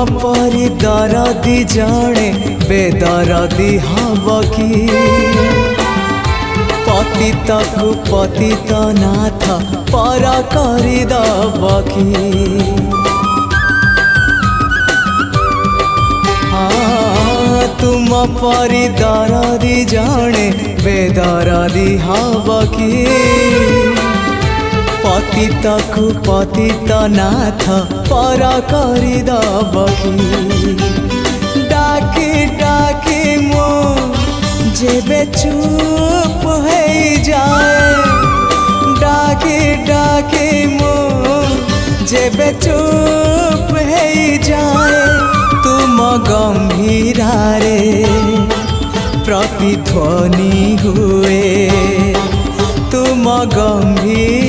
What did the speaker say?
परी दरदी जड़े बेदरदी हब कि पतित को पतित नाथ पर करदब कि तुम परी दरदी जड़े बेदरदी हब कि पतित को पतित नाथ पर करदब कि डाकी डाकी मो जेबे चुप हो जाए डाकी डाकी मो जेबे चुप हो जाए तुम गंभीरारे प्रतिध्वनि हुए तुम गंभीर